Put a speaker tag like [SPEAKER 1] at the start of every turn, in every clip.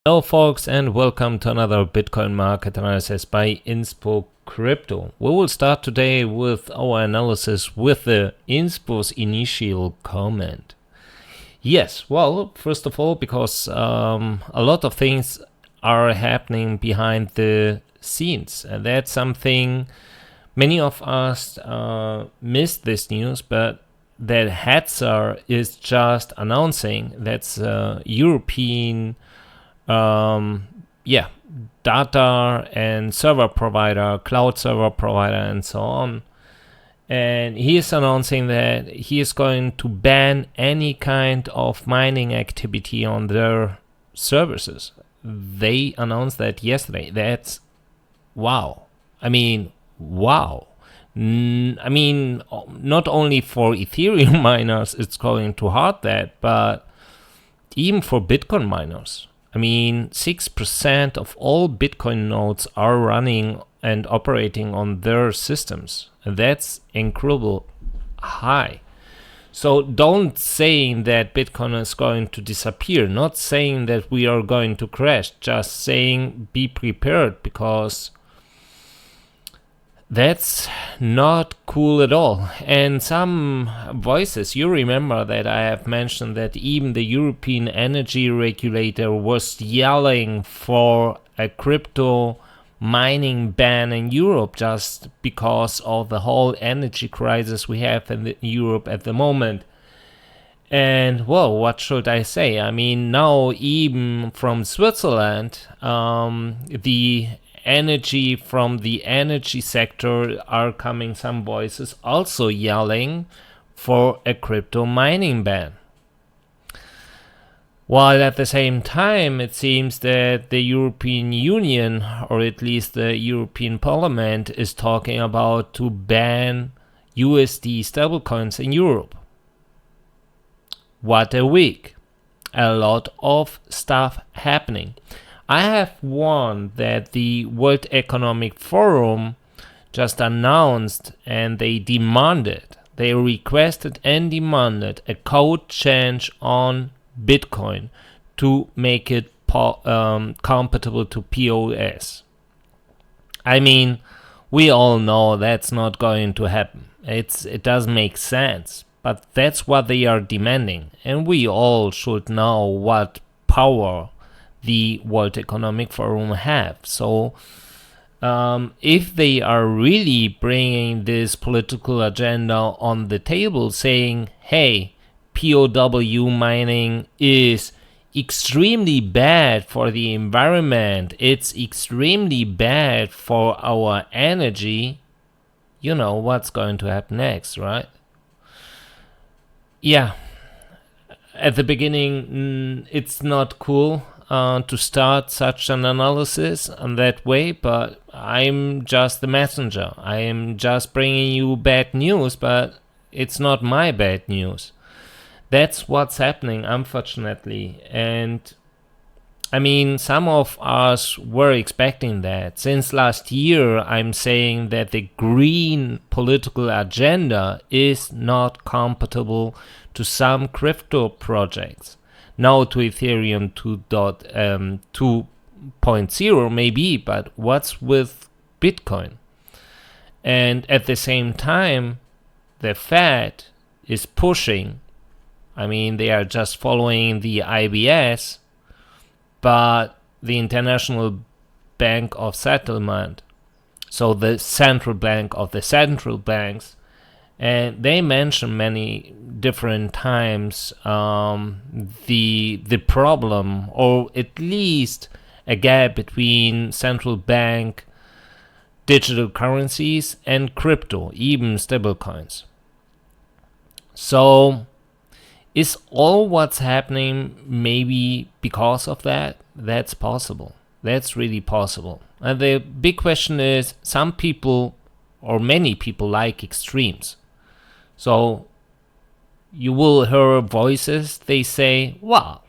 [SPEAKER 1] Hello folks, and welcome to another Bitcoin market analysis by Inspocrypto. We will start today with our analysis with the Inspo's initial comment. Yes, well, first of all, because a lot of things are happening behind the scenes, and that's something many of us missed this news, but that Hetzer is just announcing that's European data and server provider, cloud server provider, and so on. And he is announcing that he is going to ban any kind of mining activity on their services. They announced that yesterday. That's wow. Wow. Not only for Ethereum miners, it's going to hurt that, but even for Bitcoin miners. 6% of all Bitcoin nodes are running and operating on their systems. That's incredible high. So don't say that Bitcoin is going to disappear, not saying that we are going to crash, just saying be prepared, because that's not cool at all. And some voices, you remember that I have mentioned that even the European energy regulator was yelling for a crypto mining ban in Europe just because of the whole energy crisis we have in Europe at the moment. And well, what should I say? Now even from Switzerland, the energy from the energy sector are coming some voices also yelling for a crypto mining ban. While at the same time, it seems that the European Union, or at least the European Parliament, is talking about to ban USD stablecoins in Europe. What a week. A lot of stuff happening. I have warned that the World Economic Forum just announced and they requested and demanded a code change on Bitcoin to make it compatible to POS. We all know that's not going to happen. It doesn't make sense, but that's what they are demanding. And we all should know what power the World Economic Forum have. So if they are really bringing this political agenda on the table, saying, hey, POW mining is extremely bad for the environment, it's extremely bad for our energy, you know what's going to happen next, right? Yeah, at the beginning, it's not cool to start such an analysis in that way, but I'm just the messenger. I am just bringing you bad news, but it's not my bad news. That's what's happening, unfortunately. And some of us were expecting that. Since last year, I'm saying that the green political agenda is not compatible to some crypto projects. Now to Ethereum 2.0 maybe, but what's with Bitcoin? And at the same time, the Fed is pushing. They are just following the IBS, but the International Bank of Settlement, so the central bank of the central banks, and they mention many different times the problem, or at least a gap between central bank digital currencies and crypto, even stablecoins. So is all what's happening maybe because of that? That's possible. That's really possible. And the big question is, some people or many people like extremes. So you will hear voices, they say, wow,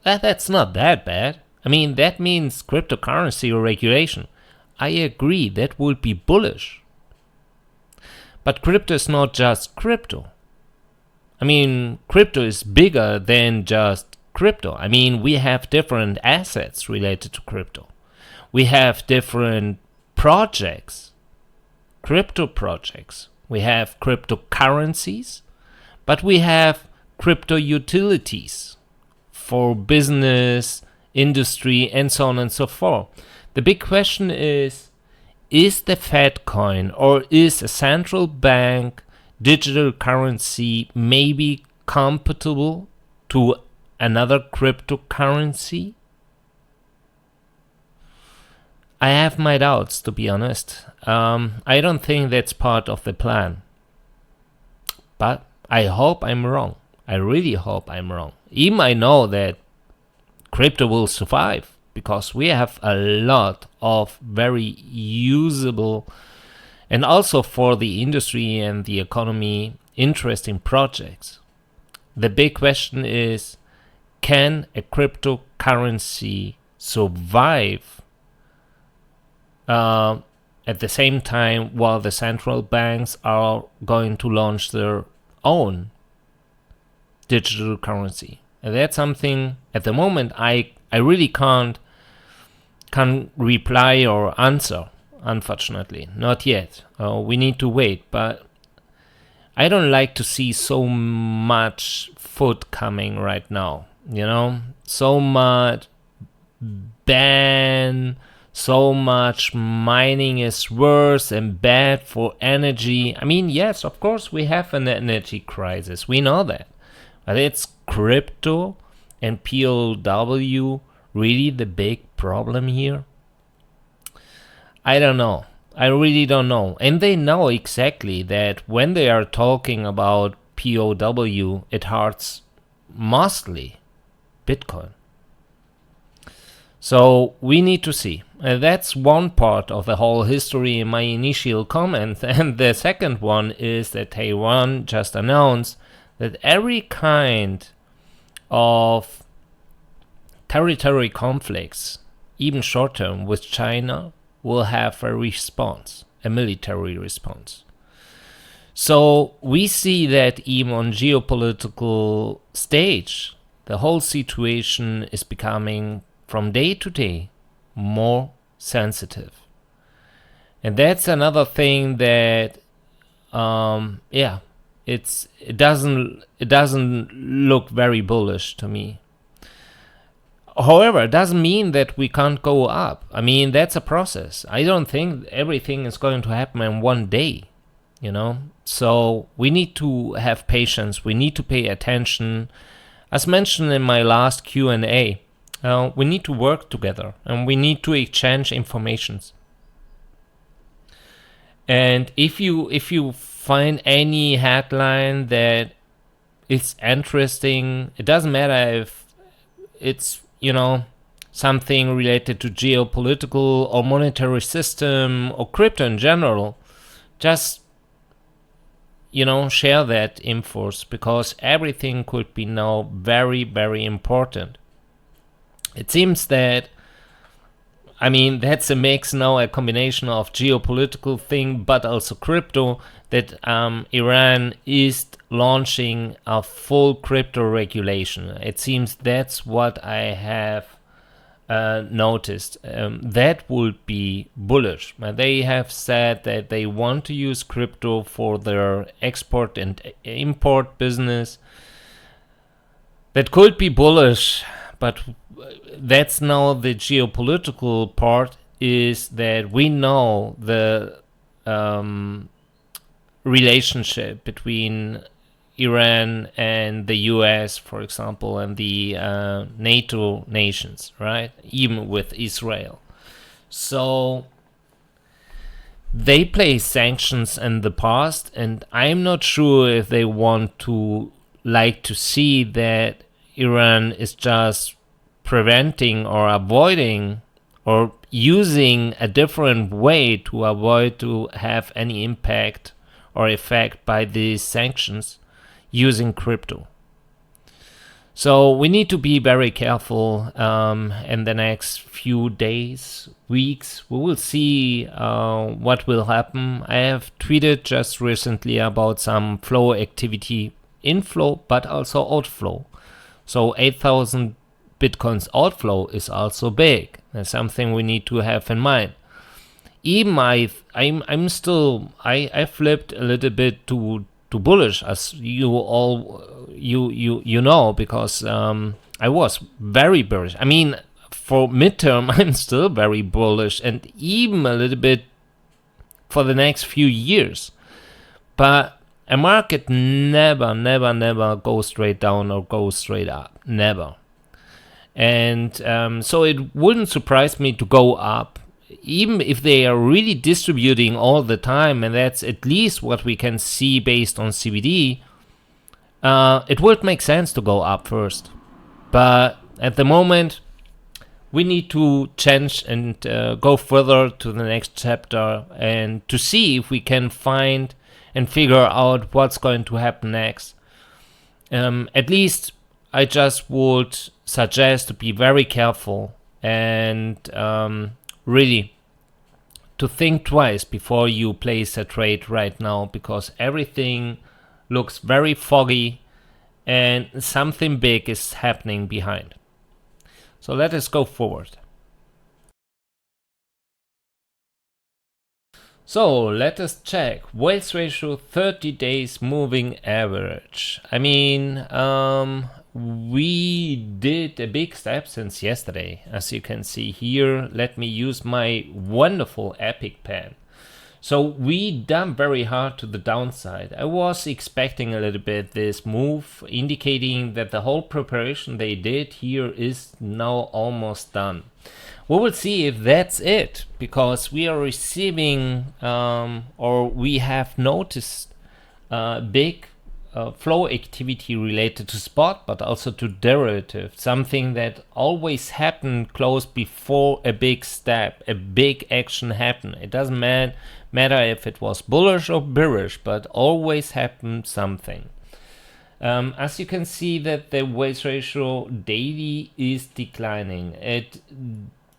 [SPEAKER 1] that's not that bad. That means cryptocurrency or regulation. I agree, that would be bullish. But crypto is not just crypto. Crypto is bigger than just crypto. I mean, we have different assets related to crypto. We have different projects, crypto projects. We have cryptocurrencies, but we have crypto utilities for business, industry, and so on and so forth. The big question is the Fed coin or is a central bank digital currency maybe compatible to another cryptocurrency? I have my doubts, to be honest. I don't think that's part of the plan. But I hope I'm wrong. I really hope I'm wrong. Even I know that crypto will survive because we have a lot of very usable and also for the industry and the economy interesting projects. The big question is, can a cryptocurrency survive at the same time while the central banks are going to launch their own digital currency? And that's something at the moment I really can't reply or answer, unfortunately. Not yet. We need to wait, but I don't like to see so much food coming right now, you know? So much ban, so much mining is worse and bad for energy. I mean, yes, of course we have an energy crisis. We know that. But it's crypto and POW really the big problem here? I don't know. I really don't know. And they know exactly that when they are talking about POW, it hurts mostly Bitcoin. So we need to see. That's one part of the whole history in my initial comment. And the second one is that Taiwan just announced that every kind of territory conflicts, even short-term with China, will have a response, a military response. So we see that even on geopolitical stage, the whole situation is becoming from day to day more sensitive. And that's another thing that, it doesn't look very bullish to me. However, it doesn't mean that we can't go up. I mean, that's a process. I don't think everything is going to happen in one day, you know? So we need to have patience. We need to pay attention. As mentioned in my last Q&A, we need to work together and we need to exchange informations. And if you find any headline that is interesting, it doesn't matter if it's, you know, something related to geopolitical or monetary system or crypto in general, just, you know, share that info because everything could be now very, very important. It seems that, I mean, that's a mix now, a combination of geopolitical thing, but also crypto, that Iran is launching a full crypto regulation. It seems that's what I have noticed. That would be bullish. They have said that they want to use crypto for their export and import business. That could be bullish, but that's now the geopolitical part, is that we know the relationship between Iran and the US, for example, and the NATO nations, right? Even with Israel. So they place sanctions in the past, and I'm not sure if they want to like to see that Iran is just preventing or avoiding or using a different way to avoid to have any impact or effect by these sanctions using crypto. So we need to be very careful in the next few days, weeks. We will see what will happen. I have tweeted just recently about some flow activity, inflow but also outflow. So 8,000 Bitcoins outflow is also big. That's something we need to have in mind. Even I flipped a little bit to bullish, as you know, because I was very bearish. I mean, for midterm, I'm still very bullish, and even a little bit for the next few years. But a market never goes straight down or goes straight up. Never. And so it wouldn't surprise me to go up, even if they are really distributing all the time, and that's at least what we can see based on CBD. It would make sense to go up first. But at the moment, we need to change and go further to the next chapter and to see if we can find and figure out what's going to happen next. At least I just would suggest to be very careful and really to think twice before you place a trade right now, because everything looks very foggy and something big is happening behind. So let us go forward. So let us check Wales ratio 30 days moving average. I mean, we did a big step since yesterday, as you can see here. Let me use my wonderful Epic pen. So we dumped very hard to the downside. I was expecting a little bit this move, indicating that the whole preparation they did here is now almost done. We will see if that's it, because we are receiving or we have noticed big flow activity related to spot, but also to derivative, something that always happened close before a big step, a big action happened. It doesn't matter if it was bullish or bearish, but always happened something. As you can see that the Wales ratio daily is declining. It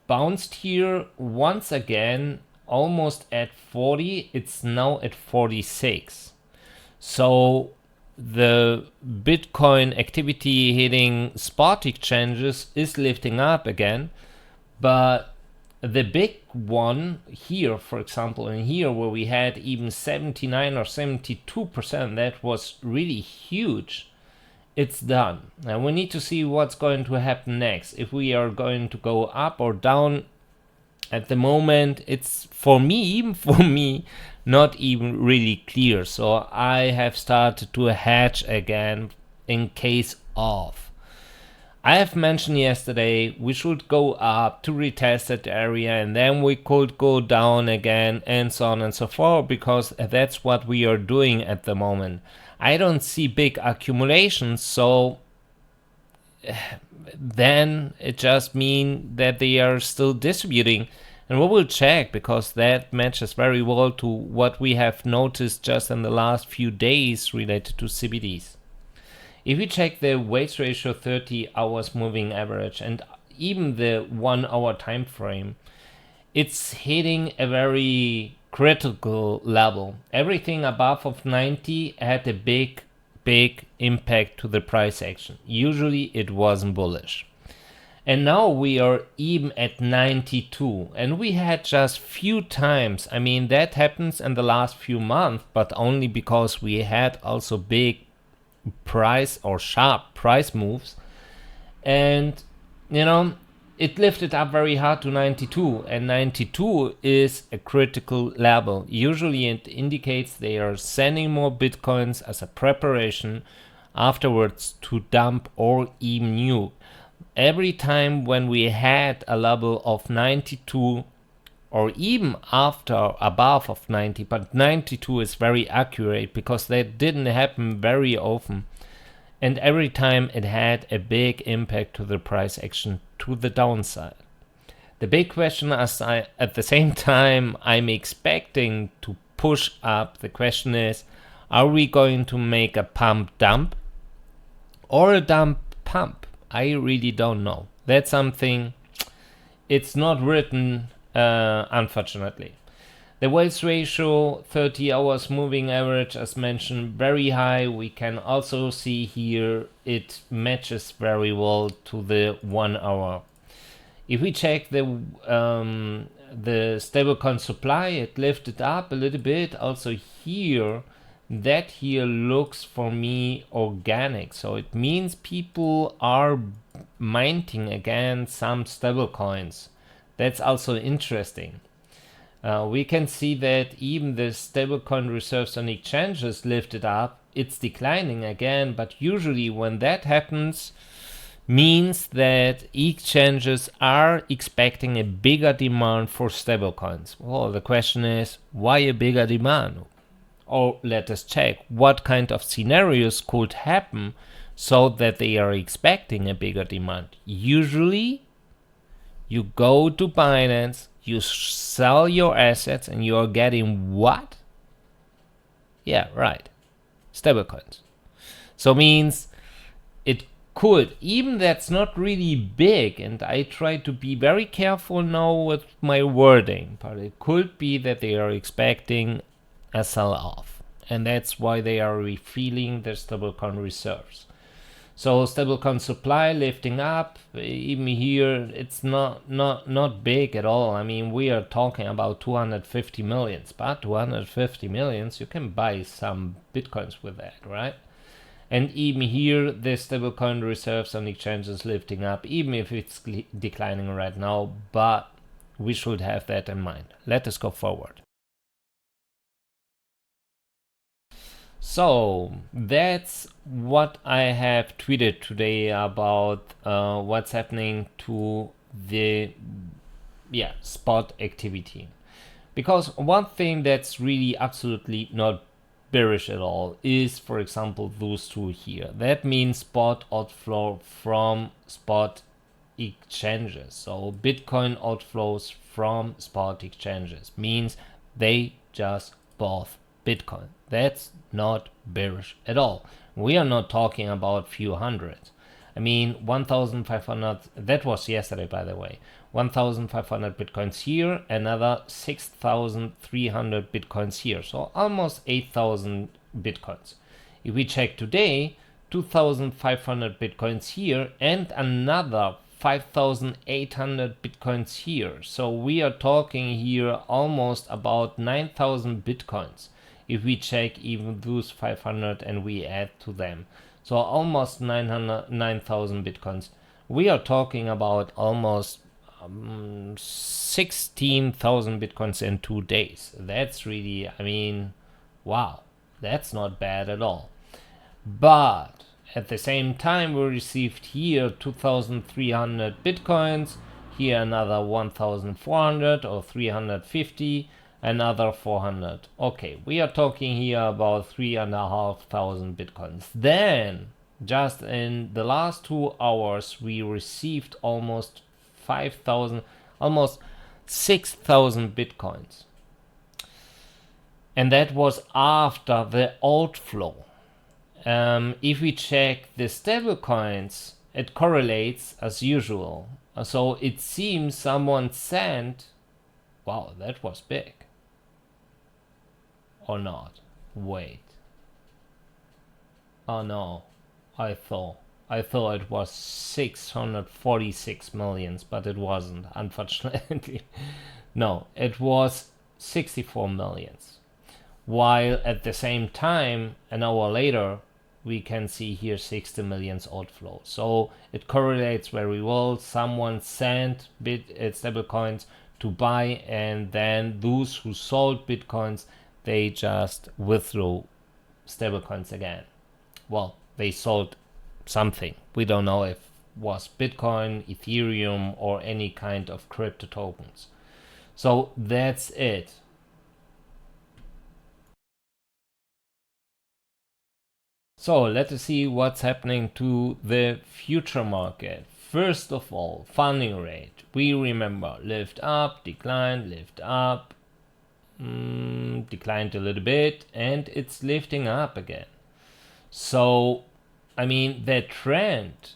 [SPEAKER 1] bounced here once again almost at 40. It's now at 46. So the Bitcoin activity hitting spot exchanges is lifting up again, but the big one here, for example, in here where we had even 79 or 72%, that was really huge. It's done. Now we need to see what's going to happen next. If we are going to go up or down. At the moment, it's even for me, not even really clear. So I have started to hedge again in case of. I have mentioned yesterday we should go up to retest that area, and then we could go down again, and so on and so forth, because that's what we are doing at the moment. I don't see big accumulations, so then it just means that they are still distributing. And we will check, because that matches very well to what we have noticed just in the last few days related to CBDs. If you check the Wales ratio 30 hours moving average and even the 1 hour time frame, it's hitting a very critical level. Everything above of 90 had a big impact to the price action. Usually it wasn't bullish. And now we are even at 92, and we had just few times. I mean, that happens in the last few months, but only because we had also big price or sharp price moves. And, you know, it lifted up very hard to 92, and 92 is a critical level. Usually it indicates they are sending more Bitcoins as a preparation afterwards to dump or even nuke. Every time when we had a level of 92 or even after above of 90, but 92 is very accurate because that didn't happen very often, and every time it had a big impact to the price action to the downside. The big question, as at the same time I'm expecting to push up, the question is, are we going to make a pump dump or a dump pump? I really don't know. That's something, it's not written, unfortunately. The Wales ratio, 30 hours moving average, as mentioned, very high. We can also see here it matches very well to the 1 hour. If we check the stablecoin supply, it lifted up a little bit. Also here, that here looks for me organic. So it means people are minting again some stablecoins. That's also interesting. We can see that even the stablecoin reserves on exchanges lifted up. It's declining again, but usually when that happens, means that exchanges are expecting a bigger demand for stablecoins. Well, the question is, why a bigger demand? Or let us check what kind of scenarios could happen so that they are expecting a bigger demand. Usually, you go to Binance, you sell your assets, and you are getting what? Yeah, right. Stablecoins. So means it could, even that's not really big, and I try to be very careful now with my wording, but it could be that they are expecting a sell-off, and that's why they are refilling their stablecoin reserves. So stablecoin supply lifting up, even here it's not big at all. I mean, we are talking about 250 millions, but 250 millions, you can buy some bitcoins with that, right? And even here, the stablecoin reserves on exchanges lifting up, even if it's declining right now, but we should have that in mind. Let us go forward. So that's what I have tweeted today about what's happening to the spot activity. Because one thing that's really absolutely not bearish at all is, for example, those two here. That means spot outflow from spot exchanges. So Bitcoin outflows from spot exchanges means they just bought Bitcoin. That's not bearish at all. We are not talking about few hundreds. I mean, 1,500, that was yesterday, by the way. 1,500 Bitcoins here, another 6,300 Bitcoins here. So almost 8,000 Bitcoins. If we check today, 2,500 Bitcoins here and another 5,800 Bitcoins here. So we are talking here almost about 9,000 Bitcoins if we check even those 500 and we add to them. So almost 9,000 Bitcoins. We are talking about almost 16,000 Bitcoins in 2 days. That's really, I mean, wow, that's not bad at all. But at the same time, we received here 2,300 Bitcoins, here another 1,400 or 350, another 400. Okay, we are talking here about 3,500 Bitcoins. Then, just in the last 2 hours, we received almost 5,000, almost 6,000 Bitcoins. And that was after the outflow. If we check the stable coins, it correlates as usual. So it seems someone sent, wow, that was big. Or not? Wait. Oh no, I thought it was 646 millions, but it wasn't, unfortunately. No, it was 64 millions. While at the same time, an hour later, we can see here 60 millions outflow. So it correlates very well. Someone sent stable coins to buy, and then those who sold Bitcoins, they just withdrew stablecoins again. Well, they sold something. We don't know if it was Bitcoin, Ethereum, or any kind of crypto tokens. So that's it. So let us see what's happening to the future market. First of all, funding rate. We remember lift up, decline, lift up, declined a little bit, and it's lifting up again. So, I mean, the trend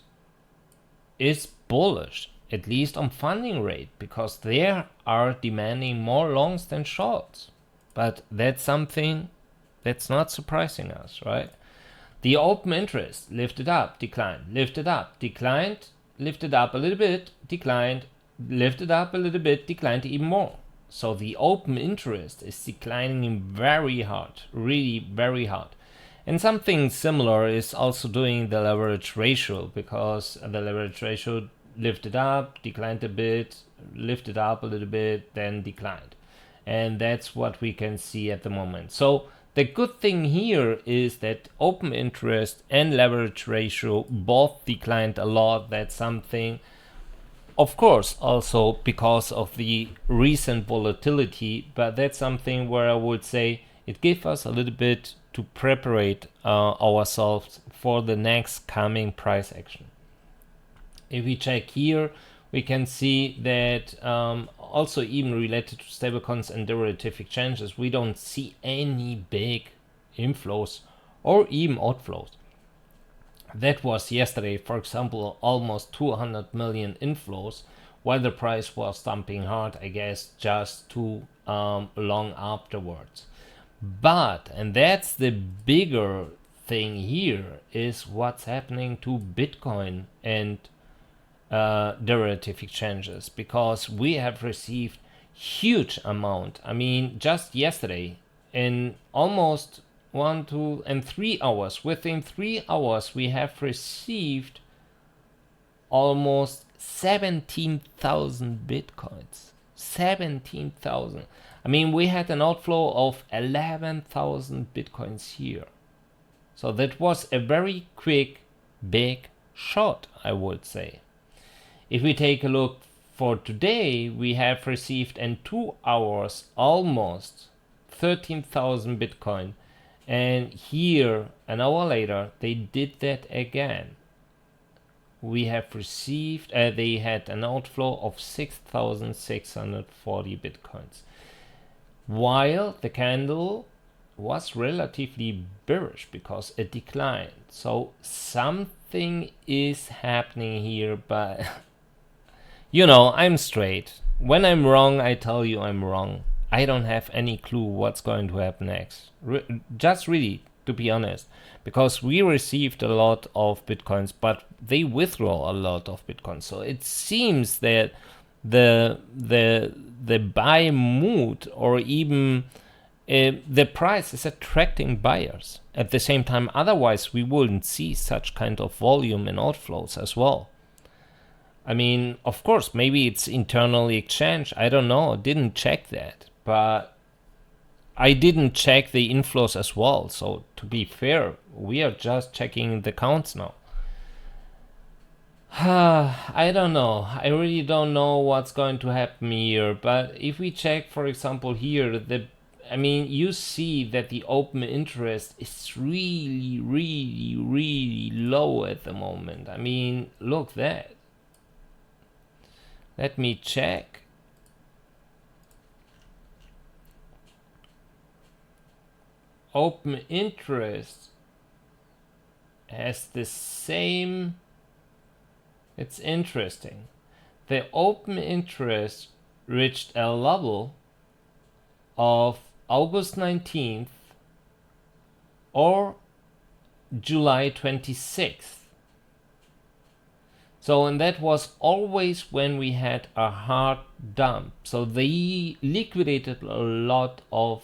[SPEAKER 1] is bullish, at least on funding rate, because they are demanding more longs than shorts. But that's something that's not surprising us, right? The open interest lifted up, declined, lifted up, declined, lifted up a little bit, declined, lifted up a little bit, declined even more. So the open interest is declining very hard, really very hard. And something similar is also doing the leverage ratio, because the leverage ratio lifted up, declined a bit, lifted up a little bit, then declined. And that's what we can see at the moment. So the good thing here is that open interest and leverage ratio both declined a lot. That's something, of course, also because of the recent volatility, but that's something where I would say it gave us a little bit to prepare ourselves for the next coming price action. If we check here, we can see that also even related to stablecoins and derivative exchanges, we don't see any big inflows or even outflows. That was yesterday, for example, almost 200 million inflows, while the price was dumping hard, I guess, just too long afterwards. But, and that's the bigger thing here, is what's happening to Bitcoin and derivative exchanges, because we have received huge amount. I mean, just yesterday, in almost 1, 2, and 3 hours, within 3 hours, we have received almost 17,000 Bitcoins. 17,000. I mean, we had an outflow of 11,000 Bitcoins here. So that was a very quick, big shot, I would say. If we take a look for today, we have received in 2 hours almost 13,000 Bitcoin. And here, an hour later, they did that again. We have received, they had an outflow of 6,640 Bitcoins. While the candle was relatively bearish because it declined. So something is happening here, but you know, I'm straight. When I'm wrong, I tell you I'm wrong. I don't have any clue what's going to happen next. Just really, to be honest, because we received a lot of Bitcoins, but they withdraw a lot of Bitcoins. So it seems that the buy mood, or even the price, is attracting buyers. At the same time, otherwise we wouldn't see such kind of volume in outflows as well. I mean, of course, maybe it's internally exchanged. I don't know. Didn't check that. But I didn't check the inflows as well. So to be fair, we are just checking the counts now. I don't know. I really don't know what's going to happen here. But if we check, for example, here, I mean, you see that the open interest is really, really, really low at the moment. I mean, look that. Let me check. Open interest has the same. It's interesting. The open interest reached a level of August 19th or July 26th. So, and that was always when we had a hard dump. So they liquidated a lot of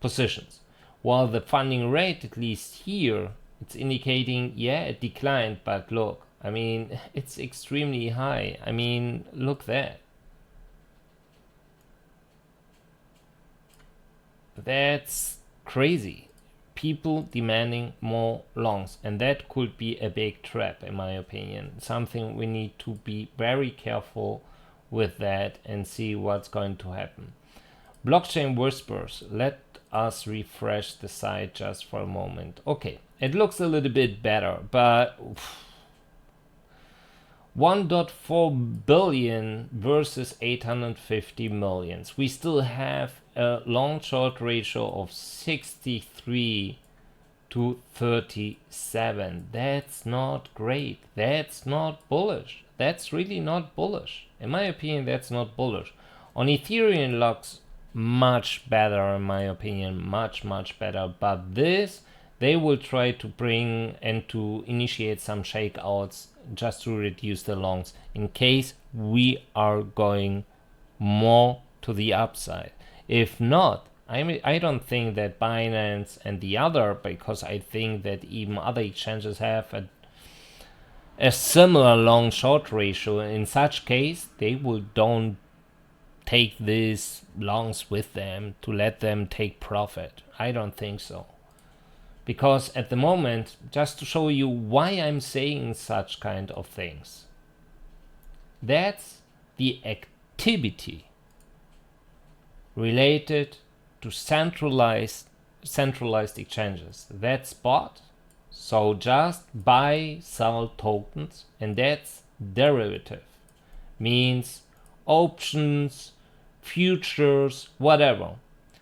[SPEAKER 1] positions. While the funding rate, at least here, it's indicating, yeah, it declined, but look, I mean, it's extremely high. I mean, look there. That's crazy. People demanding more longs, and that could be a big trap, in my opinion. Something we need to be very careful with that and see what's going to happen. Blockchain whispers. Let us refresh the site just for a moment. Okay, it looks a little bit better, but 1.4 billion versus 850 millions. We still have a long-short ratio of 63 to 37. That's not great. That's not bullish. That's really not bullish. In my opinion, that's not bullish. On Ethereum logs, much better, in my opinion, much better. But this, they will try to bring and to initiate some shakeouts just to reduce the longs in case we are going more to the upside. If not, I don't think that Binance and the other, because I think that even other exchanges have a similar long short ratio. In such case, they will don't take these longs with them to let them take profit. I don't think so. Because at the moment, just to show you why I'm saying such kind of things, that's the activity related to centralized exchanges. That's spot, so just buy, sell tokens, and that's derivative, means options, futures, whatever.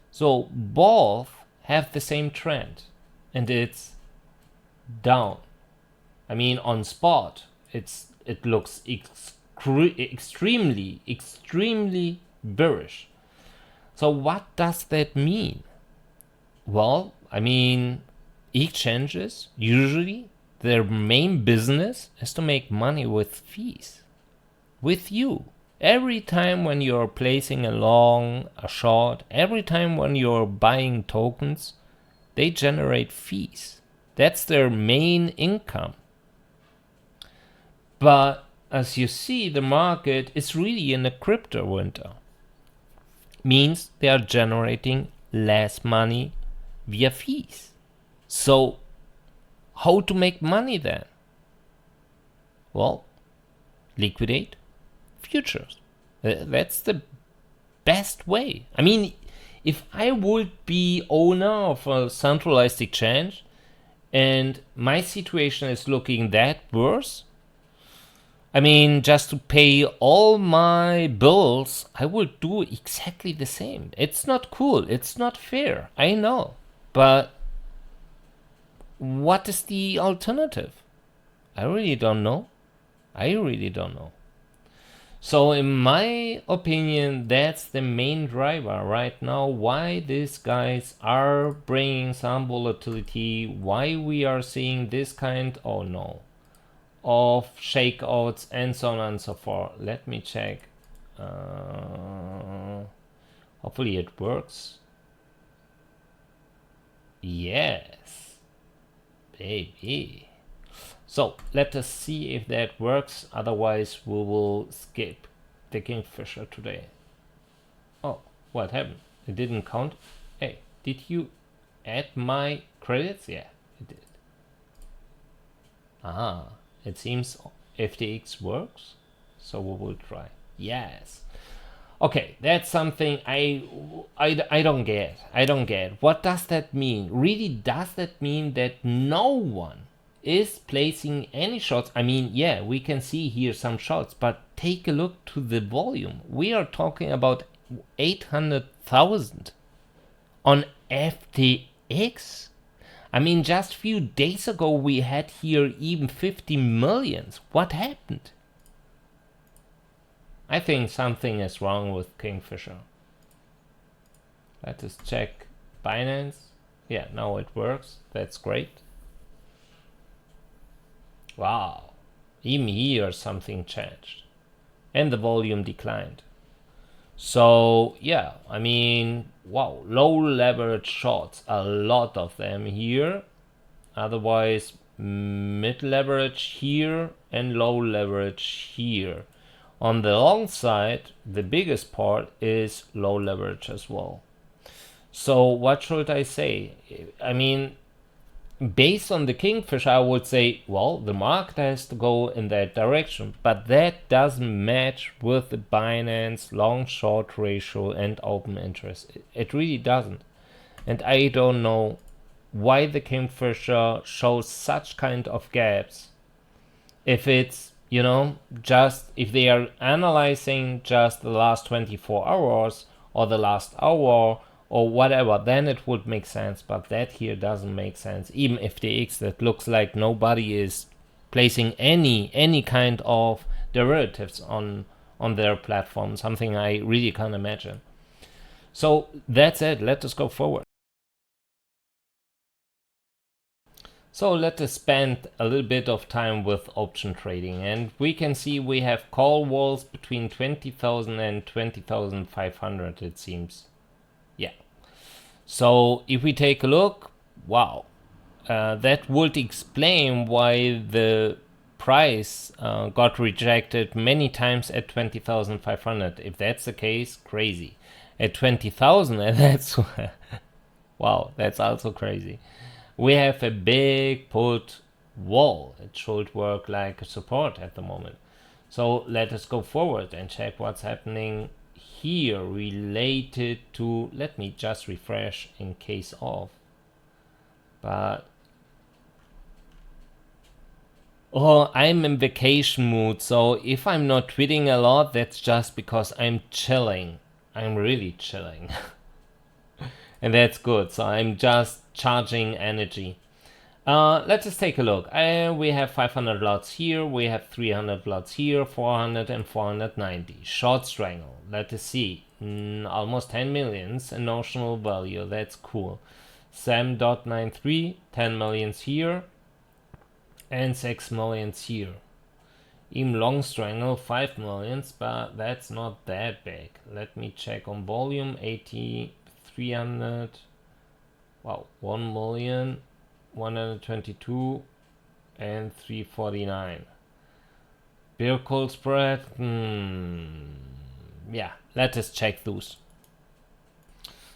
[SPEAKER 1] So both have the same trend, and it's down. I mean, on spot, it looks extremely bearish. So what does that mean? Well, I mean, exchanges, usually their main business is to make money with fees. With you. Every time when you're placing a long, a short, every time when you're buying tokens, they generate fees. That's their main income. But as you see, the market is really in a crypto winter. Means they are generating less money via fees. So how to make money then? Well, liquidate futures. That's the best way. I mean, if I would be owner of a centralized exchange and my situation is looking that worse, I mean, just to pay all my bills, I would do exactly the same. It's not cool. It's not fair. I know. But what is the alternative? I really don't know. So in my opinion, that's the main driver right now, why these guys are bringing some volatility, why we are seeing this kind, of shakeouts and so on and so forth. Let me check. Hopefully it works. Yes, baby. So let us see if that works. Otherwise, we will skip the Kingfisher today. Oh, what happened? It didn't count. Hey, did you add my credits? Yeah, it did. It seems FTX works. So we will try. Yes. Okay, that's something I don't get. What does that mean? Really, does that mean that no one is placing any shots? I mean, yeah, we can see here some shots, but take a look to the volume. We are talking about 800,000 on FTX. I mean, just a few days ago we had here even 50 millions. What happened? I think something is wrong with Kingfisher. Let us check Binance. Yeah, now it works. That's great. Wow. Even here something changed. And the volume declined. So, yeah, I mean, wow, low leverage shorts, a lot of them here. Otherwise, mid leverage here and low leverage here. On the long side, the biggest part is low leverage as well. So what should I say? I mean, based on the Kingfisher, I would say, well, the market has to go in that direction, but that doesn't match with the Binance long-short ratio and open interest. It really doesn't. And I don't know why the Kingfisher shows such kind of gaps. If it's, just if they are analyzing just the last 24 hours or the last hour or whatever, then it would make sense. But that here doesn't make sense. Even FTX, that looks like nobody is placing any kind of derivatives on their platform. Something I really can't imagine. So that's it. Let us go forward. So let us spend a little bit of time with option trading, and we can see we have call walls between 20,000 and 20,500, it seems. Yeah. So if we take a look, wow, that would explain why the price got rejected many times at 20,500. If that's the case, crazy. At 20,000, that's wow, that's also crazy. We have a big put wall. It should work like a support at the moment. So let us go forward and check what's happening here related to, let me just refresh in case of, but oh, I'm in vacation mood, so if I'm not tweeting a lot, that's just because I'm chilling. I'm really chilling. And that's good, so I'm just charging energy. Let's just take a look. We have 500 lots here, we have 300 lots here, 400 and 490. Short strangle, let us see. Almost 10 millions in notional value, that's cool. Sam.93, 10 millions here, and 6 millions here. Even long strangle, 5 millions, but that's not that big. Let me check on volume, 80, 300, wow, 1 million. 122 and 349. Beer cold spread, yeah, let us check those.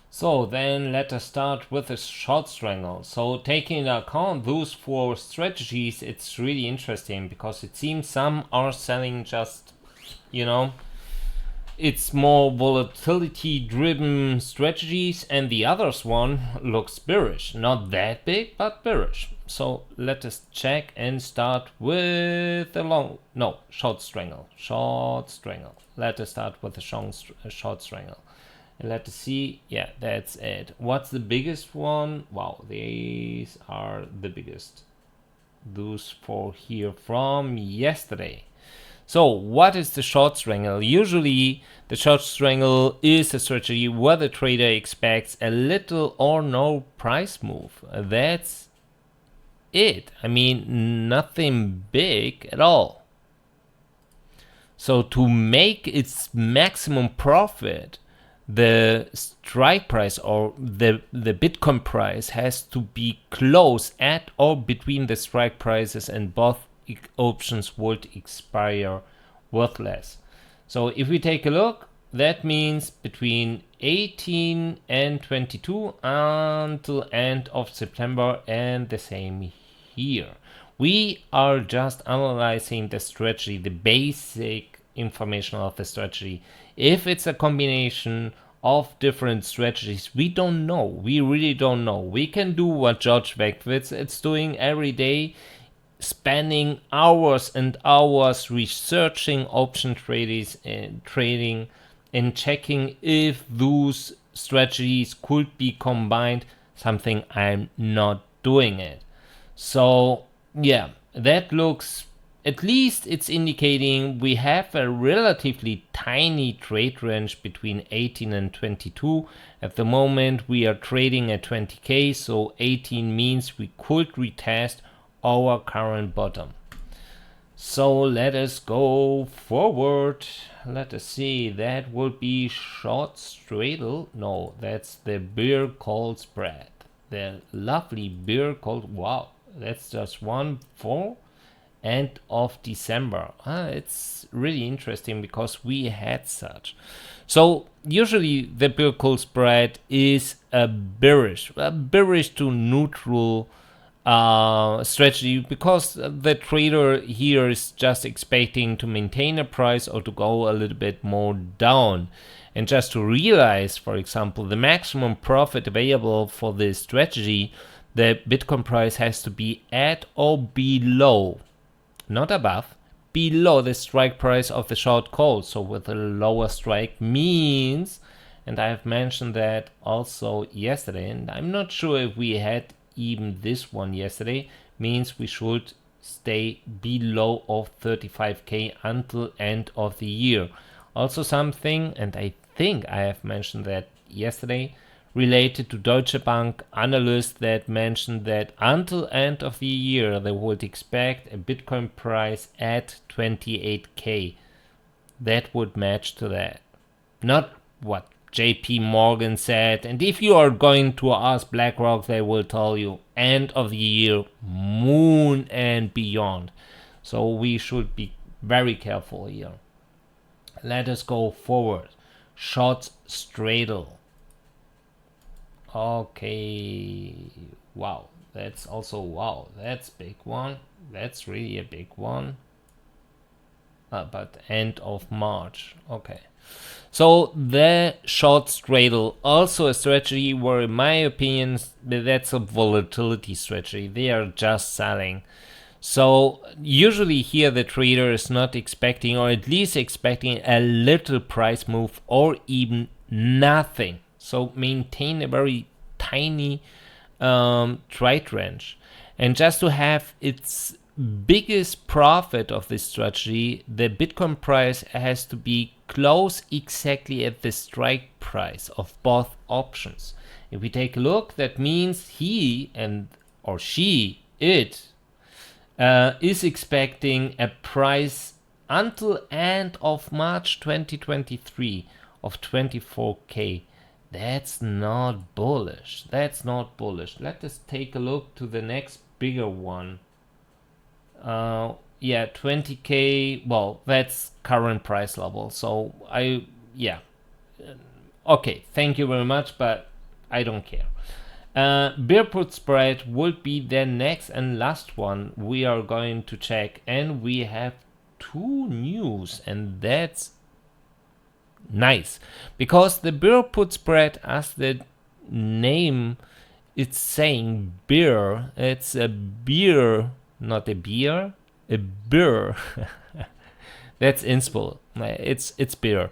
[SPEAKER 1] So then let us start with a short strangle. So taking into account those 4 strategies, it's really interesting because it seems some are selling just, you know, it's more volatility driven strategies, and the others one looks bearish. Not that big, but bearish. So let us check and start with a short strangle. Short strangle. Let us start with a short strangle. And let us see, yeah, that's it. What's the biggest one? Wow, these are the biggest. Those 4 here from yesterday. So what is the short strangle? Usually the short strangle is a strategy where the trader expects a little or no price move. That's it. I mean, nothing big at all. So to make its maximum profit, the strike price or the Bitcoin price has to be close at or between the strike prices, and both options would expire worthless. So if we take a look, that means between 18 and 22 until end of September, and the same here. We are just analyzing the strategy, the basic information of the strategy. If it's a combination of different strategies, we don't know. We really don't know. We can do what George Beckwith is doing every day, spending hours and hours researching option trading and checking if those strategies could be combined. Something I'm not doing it. So yeah, that looks, at least it's indicating we have a relatively tiny trade range between 18 and 22. At the moment we are trading at 20k, so 18 means we could retest our current bottom. So let us go forward. Let us see, that would be short straddle. No, that's the beer call spread. The lovely beer call, wow, that's just 1-4 end of December. It's really interesting because we had such. So usually the beer call spread is a bearish to neutral strategy, because the trader here is just expecting to maintain a price or to go a little bit more down. And just to realize, for example, the maximum profit available for this strategy, the Bitcoin price has to be at or below, not above, below the strike price of the short call. So with a lower strike means, and I have mentioned that also yesterday, and I'm not sure if we had even this one yesterday, means we should stay below of 35k until end of the year. Also something, and I think I have mentioned that yesterday, related to Deutsche Bank analysts that mentioned that until end of the year they would expect a Bitcoin price at 28k. That would match to that. Not what JP Morgan said. And if you are going to ask BlackRock, they will tell you end of the year, moon and beyond. So we should be very careful here. Let us go forward. Short straddle. Okay. Wow. That's also, wow. That's big one. That's really a big one. But end of March. Okay. So the short straddle, also a strategy where, in my opinion, that's a volatility strategy. They are just selling. So usually here the trader is not expecting, or at least expecting, a little price move or even nothing. So maintain a very tiny trade range. And just to have its biggest profit of this strategy, the Bitcoin price has to be close exactly at the strike price of both options. If we take a look, that means he and or she, it, is expecting a price until end of March 2023 of 24k. That's not bullish. That's not bullish. Let us take a look to the next bigger one. Yeah, 20k. Well, that's current price level. So yeah. Okay, thank you very much, but I don't care. Bear put spread would be the next and last one we are going to check, and we have two news, and that's nice because the bear put spread, as the name it's saying, beer, it's a beer, not a beer, a beer. That's Inspo. It's beer.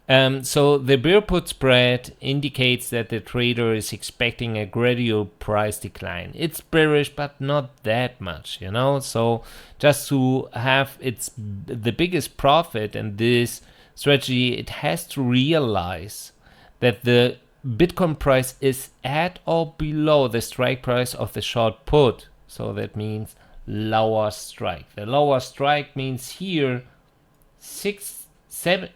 [SPEAKER 1] So the bear put spread indicates that the trader is expecting a gradual price decline. It's bearish, but not that much, you know. So just to have the biggest profit in this strategy, it has to realize that the Bitcoin price is at or below the strike price of the short put. So that means lower strike. The lower strike means here 17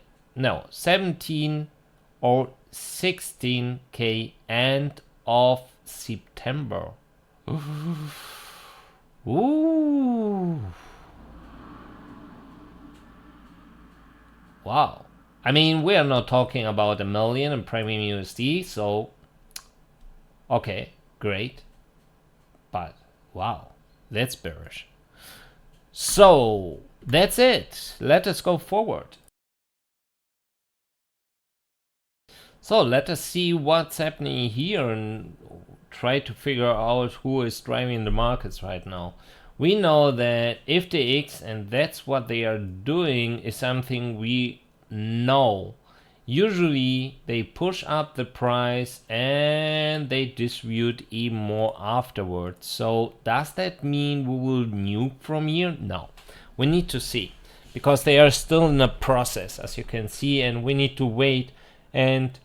[SPEAKER 1] or 16k end of September. Ooh. Wow. I mean, we are not talking about $1 million in premium USD, so okay, great. But wow, that's bearish. So that's it. Let us go forward. So let us see what's happening here and try to figure out who is driving the markets right now. We know that FTX, and that's what they are doing, is something we know. Usually they push up the price and they distribute even more afterwards. So does that mean we will nuke from here? No. We need to see, because they are still in a process, as you can see, and we need to wait and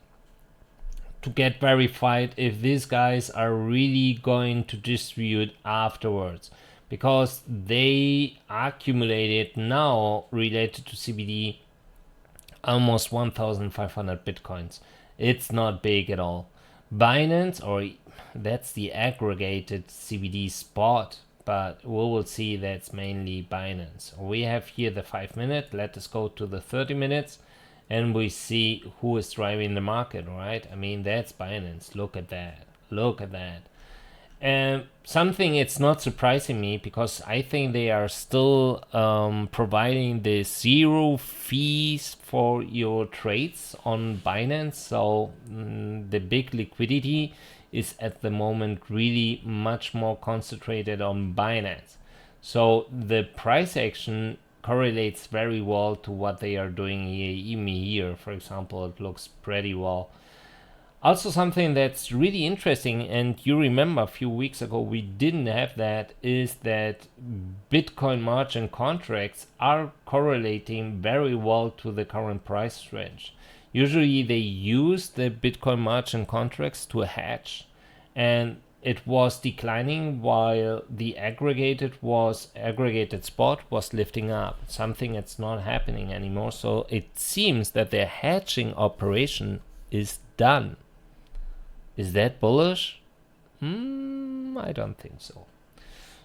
[SPEAKER 1] to get verified if these guys are really going to distribute afterwards, because they accumulated now, related to CBD, almost 1,500 bitcoins. It's not big at all. Binance, or that's the aggregated CBD spot, but we will see that's mainly Binance. We have here the 5 minute. Let us go to the 30 minutes. And we see who is driving the market, right? I mean, that's Binance. Look at that. Look at that. And something, it's not surprising me, because I think they are still providing the 0 fees for your trades on Binance. So the big liquidity is at the moment really much more concentrated on Binance. So the price action correlates very well to what they are doing here. Even here, for example, it looks pretty well. Also, something that's really interesting, and you remember a few weeks ago we didn't have that, is that Bitcoin margin contracts are correlating very well to the current price range. Usually they use the Bitcoin margin contracts to hedge, and it was declining while the aggregated spot was lifting up, something that's not happening anymore. So it seems that their hedging operation is done. Is that bullish? I don't think so.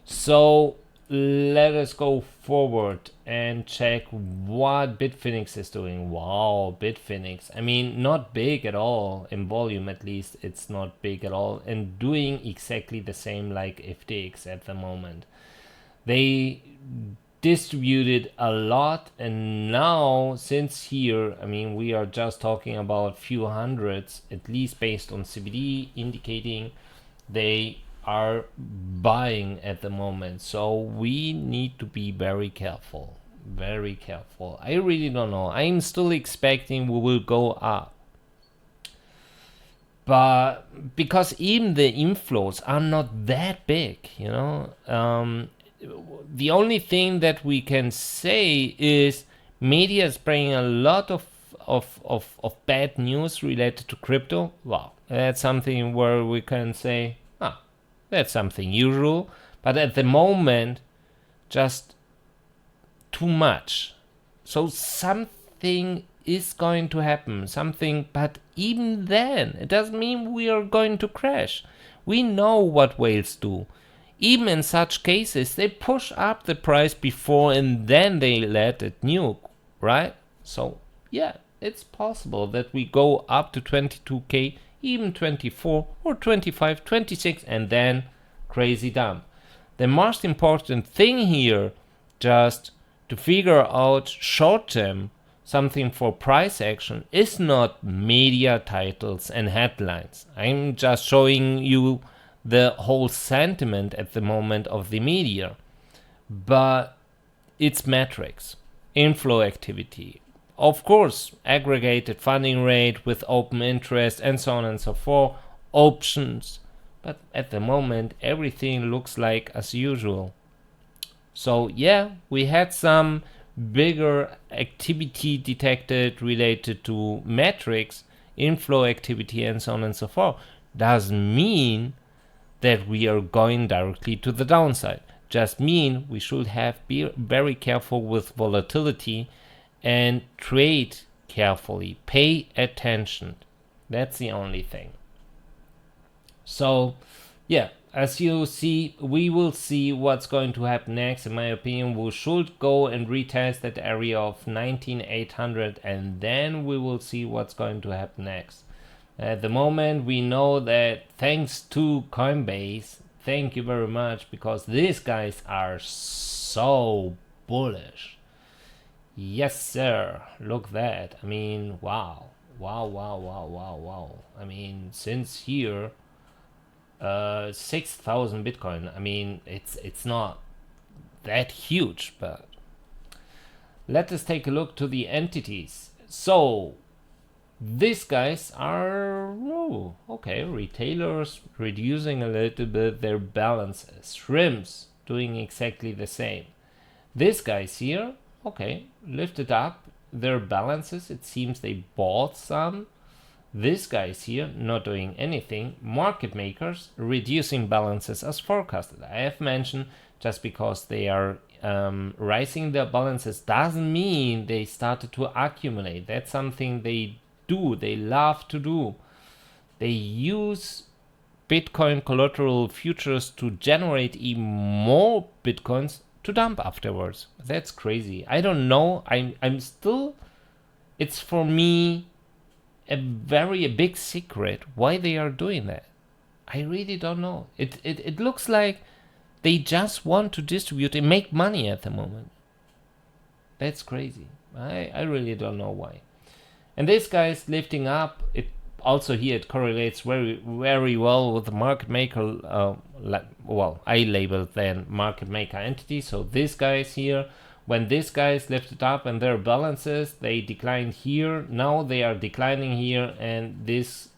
[SPEAKER 1] So let us go forward and check what Bitfinex is doing. Wow, Bitfinex. I mean, not big at all. In volume, at least, it's not big at all. And doing exactly the same like FTX at the moment. They distributed a lot, and now, since here, I mean, we are just talking about few hundreds, at least based on CBD, indicating they are buying at the moment. So we need to be very careful. Very careful. I really don't know. I'm still expecting we will go up. But because even the inflows are not that big, you know. The only thing that we can say is media is bringing a lot of bad news related to crypto. Wow, that's something where we can say, that's something usual. But at the moment, just too much. So something is going to happen, but even then, it doesn't mean we are going to crash. We know what whales do. Even in such cases, they push up the price before and then they let it nuke, right? So yeah, it's possible that we go up to 22k, even 24 or 25, 26, and then crazy dump. The most important thing here, just to figure out short term something for price action, is not media titles and headlines. I'm just showing you the whole sentiment at the moment of the media, but it's metrics, inflow activity, of course, aggregated funding rate with open interest and so on and so forth, options. But at the moment, everything looks like as usual. So yeah, we had some bigger activity detected related to metrics, inflow activity, and so on and so forth. Doesn't mean that we are going directly to the downside. Just mean we should be very careful with volatility and trade carefully. Pay attention. That's the only thing. So yeah, as you see, we will see what's going to happen next. In my opinion, we should go and retest that area of 19,800, and then we will see what's going to happen next. At the moment, we know that thanks to Coinbase, thank you very much, because these guys are so bullish. Yes, sir. Look that. I mean, wow. I mean, since here, 6,000 Bitcoin. I mean, it's not that huge, but let us take a look to the entities. So these guys are retailers reducing a little bit their balances. Shrimps doing exactly the same. These guys here, lifted up their balances. It seems they bought some. These guys here not doing anything. Market makers reducing balances as forecasted. I have mentioned, just because they are rising their balances doesn't mean they started to accumulate. That's something they do. They love to do. They use Bitcoin collateral futures to generate even more Bitcoins to dump afterwards. That's crazy. I don't know. I'm still, it's for me a big secret why they are doing that. I really don't know. It looks like they just want to distribute and make money at the moment. That's crazy. I really don't know why. And this guy's lifting up. It also here it correlates very well with the market maker. I labeled then market maker entity. So these guys here, when these guys lifted up and their balances, they declined here. Now they are declining here, and this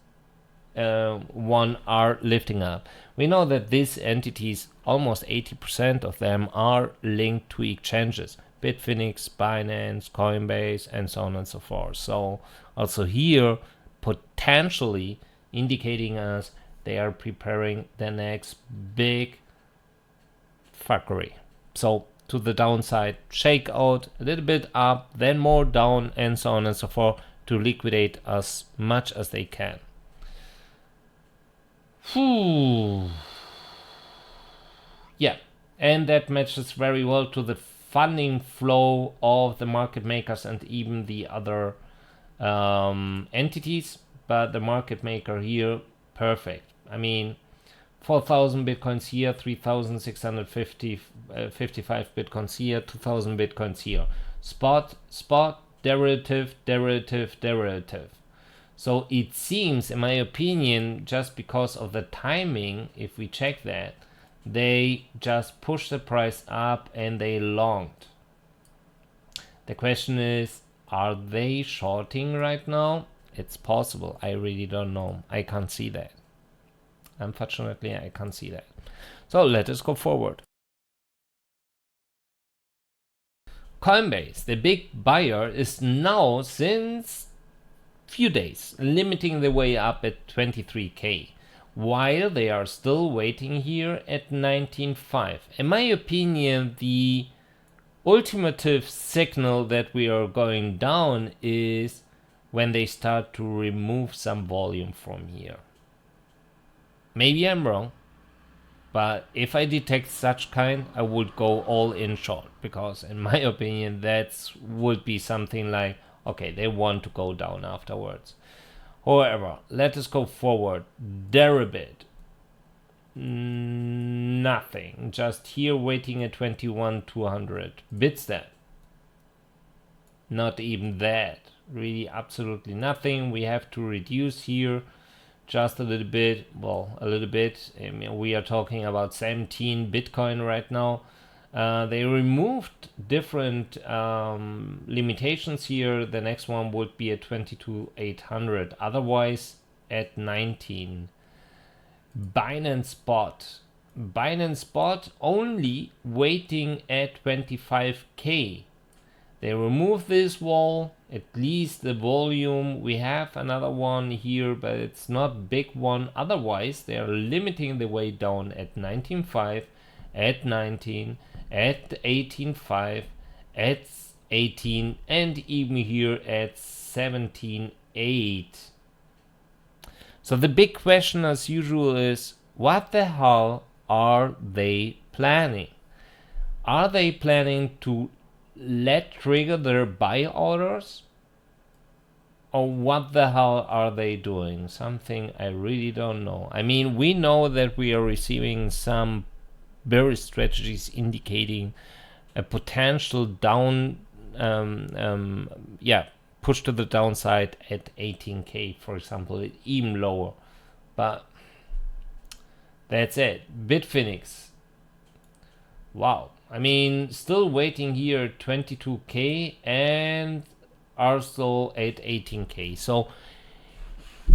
[SPEAKER 1] one are lifting up. We know that these entities, almost 80% of them are linked to exchanges. Bitfinex, Binance, Coinbase, and so on and so forth. So also here, potentially indicating us they are preparing the next big fuckery. So to the downside, shake out a little bit up, then more down, and so on and so forth to liquidate as much as they can. Yeah, and that matches very well to the funding flow of the market makers and even the other entities. But the market maker here, perfect. I mean, 4,000 bitcoins here, 3,655 bitcoins here, 2,000 bitcoins here. Spot, derivative. So it seems, in my opinion, just because of the timing, if we check that, they just pushed the price up and they longed. The question is, are they shorting right now? It's possible. I really don't know. I can't see that. Unfortunately, I can't see that. So let us go forward. Coinbase, the big buyer, is now since few days limiting the way up at 23k, while they are still waiting here at 19.5. In my opinion, the ultimative signal that we are going down is when they start to remove some volume from here. Maybe I'm wrong, but if I detect such kind, I would go all in short, because in my opinion that would be something like, okay, they want to go down afterwards. However, let us go forward. Deribit, nothing, just here waiting at 21,200. Bitget, not even that, really absolutely nothing. We have to reduce here just a little bit. Well, a little bit. I mean, we are talking about 17 Bitcoin right now. They removed different limitations here. The next one would be at 22,800. Otherwise, at 19. Binance Spot only waiting at 25k. They remove this wall, at least the volume. We have another one here, but it's not big one. Otherwise, they are limiting the way down at 19.5, at 19, at 18.5, at 18, and even here at 17.8. So the big question as usual is, what the hell are they planning? Are they planning to trigger their buy orders? Or what the hell are they doing? Something I really don't know. I mean, we know that we are receiving some bearish strategies indicating a potential down, push to the downside at 18k, for example, even lower. But that's it. Bitfinex. Wow. I mean, still waiting here 22k and are still at 18k. So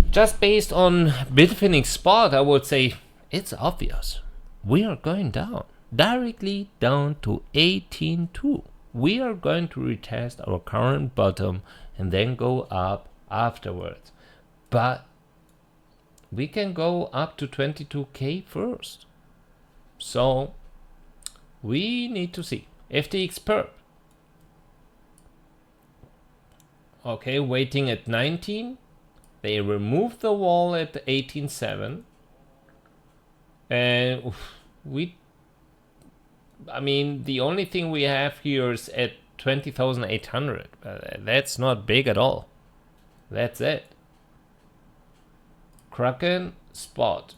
[SPEAKER 1] just based on Bitfinex spot, I would say it's obvious. We are going down, directly down to 18.2. We are going to retest our current bottom and then go up afterwards. But we can go up to 22k first. So we need to see. FTX perp. Okay, waiting at 19. They removed the wall at 18.7. And I mean, the only thing we have here is at 20,800. That's not big at all. That's it. Kraken spot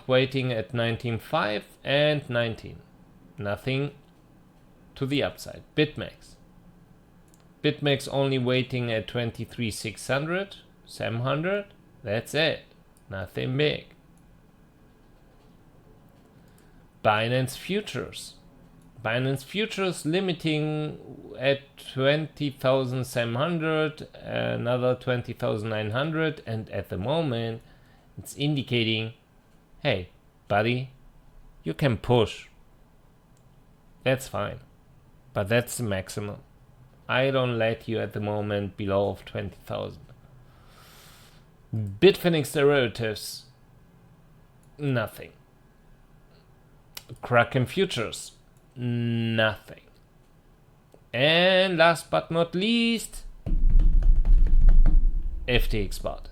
[SPEAKER 1] waiting at 19.5 and 19. Nothing to the upside. Bitmax only waiting at 23,600, 700. That's it. Nothing big. Binance futures limiting at 20,700, another 20,900, and at the moment it's indicating, hey buddy, you can push, that's fine. but that's the maximum. I don't let you at the moment below of 20,000. Bitfinex derivatives, nothing. Kraken futures, nothing. And last but not least, FTX spot,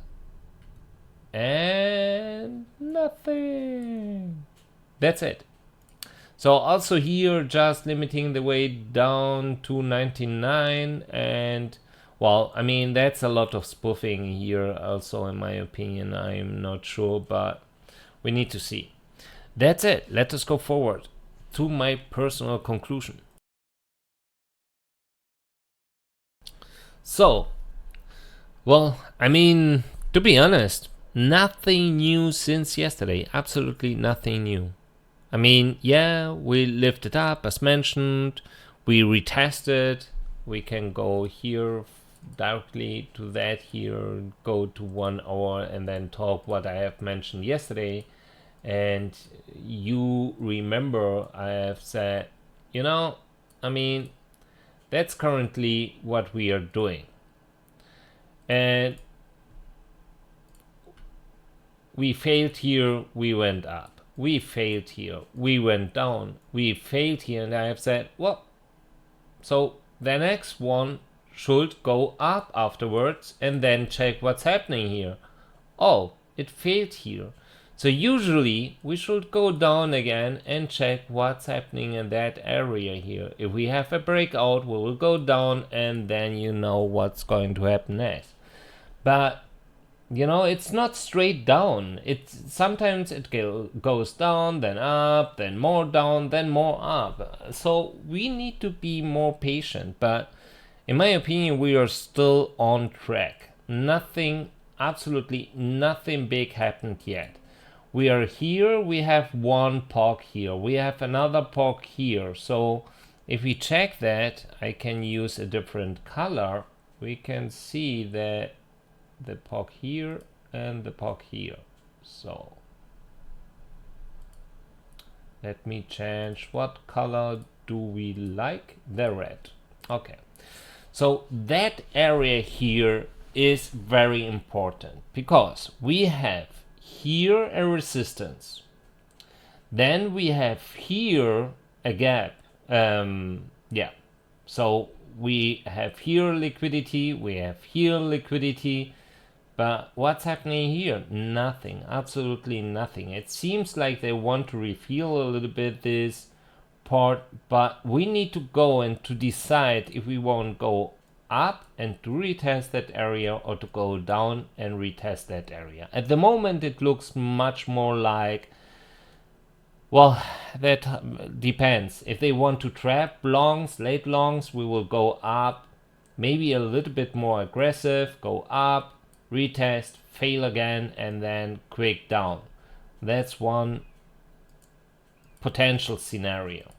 [SPEAKER 1] and nothing. That's it. So also here, just limiting the weight down to 99, and well, I mean, that's a lot of spoofing here also, in my opinion. I'm not sure, but we need to see. That's it. Let us go forward to my personal conclusion. So, well, I mean, to be honest, nothing new since yesterday. Absolutely nothing new. I mean, yeah, we lifted up as mentioned. We retested. We can go here directly to that here, go to 1 hour and then talk what I have mentioned yesterday. And you remember I have said, you know, I mean, that's currently what we are doing. And we failed here, we went up. We failed here, we went down. We failed here, and I have said, well, so the next one should go up afterwards and then check what's happening here. Oh, it failed here. So usually we should go down again and check what's happening in that area here. If we have a breakout, we will go down and then you know what's going to happen next. But you know, it's not straight down. Sometimes it goes down, then up, then more down, then more up. So we need to be more patient. But in my opinion, we are still on track. Nothing, absolutely nothing big happened yet. We are here, we have one POC here, we have another POC here. So if we check that, I can use a different color. We can see that the POC here and the POC here. So let me change. What color do we like? The red. Okay. So that area here is very important because we have here a resistance. Then we have here a gap. Yeah. So we have here liquidity, we have here liquidity. But what's happening here? Nothing, absolutely nothing. It seems like they want to refill a little bit this part, but we need to go and to decide if we want to go up and to retest that area or to go down and retest that area. At the moment, it looks much more like, well, that depends. If they want to trap longs, late longs, we will go up, maybe a little bit more aggressive, go up, retest, fail again, and then quick down. That's one potential scenario.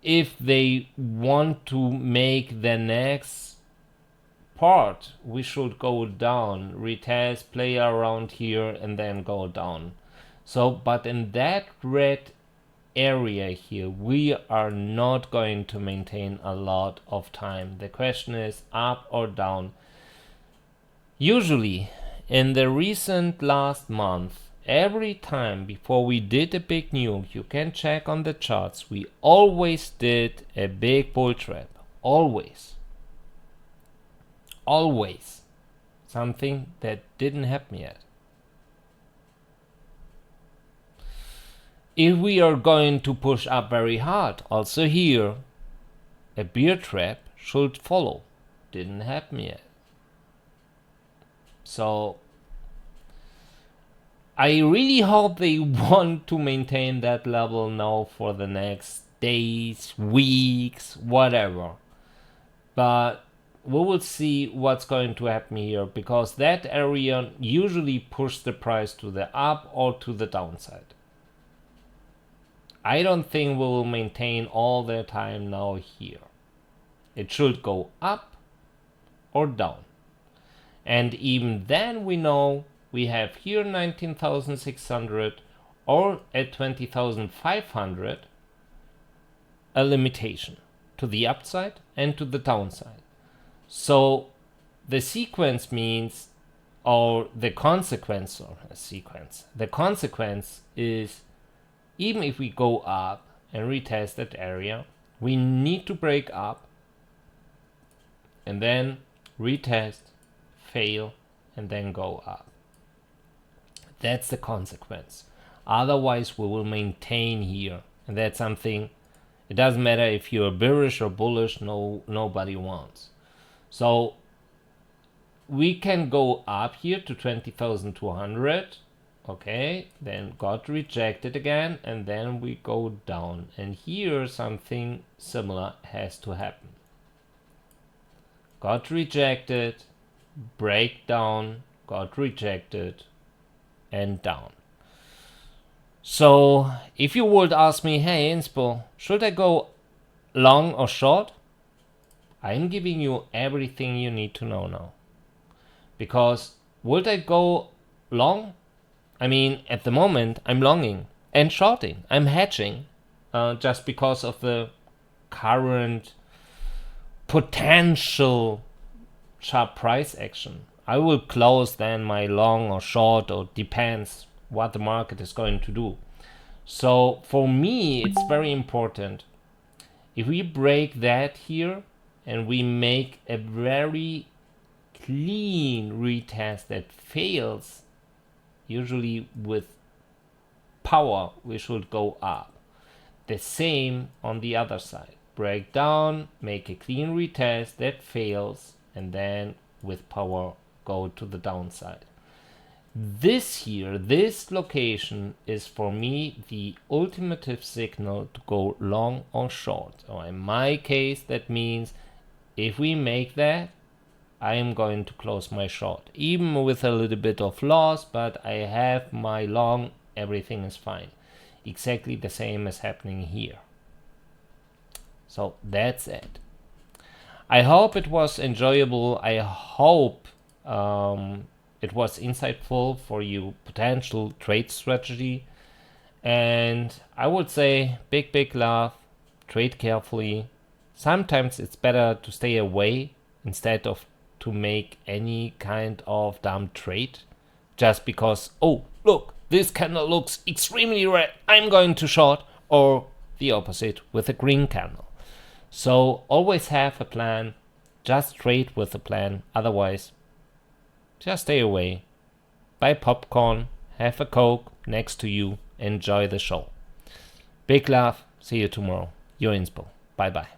[SPEAKER 1] If they want to make the next part, we should go down, retest, play around here, and then go down. So, but in that red area here, we are not going to maintain a lot of time. The question is up or down. Usually, in the recent last month, every time before we did a big nuke, you can check on the charts, we always did a big bull trap. Always. Always. Something that didn't happen yet. If we are going to push up very hard, also here, a bear trap should follow. Didn't happen yet. So I really hope they want to maintain that level now for the next days, weeks, whatever. But we will see what's going to happen here, because that area usually pushes the price to the up or to the downside. I don't think we will maintain all the time now here. It should go up or down. And even then we know we have here 19,600 or at 20,500 a limitation. to the upside and to the downside. So the sequence means, or the consequence, or a sequence, the consequence is, even if we go up and retest that area, we need to break up and then retest, fail, and then go up. That's the consequence. Otherwise, we will maintain here. And that's something, it doesn't matter if you're bearish or bullish, nobody wants. So we can go up here to 20,200. Okay, then got rejected again, and then we go down. And here something similar has to happen. Got rejected, break down, got rejected, and down. So if you would ask me, hey Inspo, should I go long or short? I'm giving you everything you need to know now. Because would I go long? I mean, at the moment, I'm longing and shorting. I'm hedging just because of the current potential sharp price action. I will close then my long or short, or depends what the market is going to do. So for me, it's very important. If we break that here and we make a very clean retest that fails, usually with power, we should go up. The same on the other side. Break down, make a clean retest that fails, and then with power go to the downside. This here, this location is for me the ultimate signal to go long or short. So in my case, that means if we make that, I am going to close my short, even with a little bit of loss, but I have my long, everything is fine. Exactly the same is happening here. So that's it. I hope it was enjoyable. I hope it was insightful for you potential trade strategy. And I would say big love, trade carefully. Sometimes it's better to stay away instead of to make any kind of dumb trade just because, oh, look, this candle looks extremely red, I'm going to short, or the opposite with a green candle. So always have a plan, just trade with a plan, otherwise just stay away. Buy popcorn, have a Coke next to you, enjoy the show. Big love, see you tomorrow. Your Inspo. Bye bye.